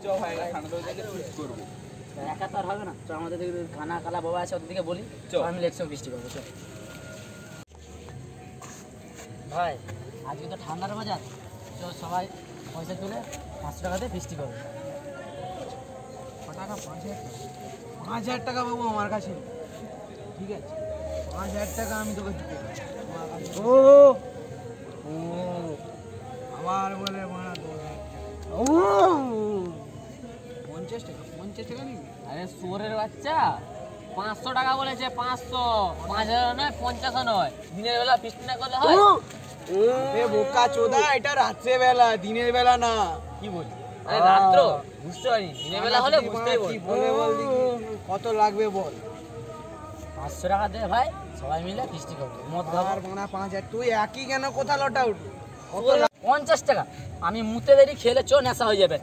চ ভাই ঠান্ডা থেকে ফিস্ট করবো। একা তো আর হবে না, তো আমাদের খানা কালা বাবা আছে ওদের দিকে বলি, আমি একসঙ্গে বৃষ্টি করবো। চল ভাই, আজকে তো ঠান্ডার বাজার, তো সবাই পয়সা তুলে 500 টাকাতে বৃষ্টি করবো। টাকা 5,000 টাকা বাবু আমার কাছে, ঠিক আছে? 5,000 টাকা আমি তোকে দিতে ও আবার বলে মারা 50 টাকা 50 টাকা নিবি? আরে সোরের বাচ্চা, 500 টাকা বলেছে, 500, 5,000 নয়, 50 নয়। দিনের বেলা বৃষ্টি না করলে হয়? এ বোকা চোদা, এটা রাত্রে বেলা, দিনের বেলা না। কি বলি? আরে রাত্র বুঝতে পারিনি, দিনের বেলা হলে বুঝতেই কি বলে বল দেখি, কত লাগবে বল? 500 টাকা দে ভাই, সবাই মিলে বৃষ্টি করবো, মদ খাবো। আর মানা 5,000, তুই একই কেন কোথা লটা উঠবি? 50 টাকা আমি মুতে দেরি খেলে চো নেশা হয়ে যাবে।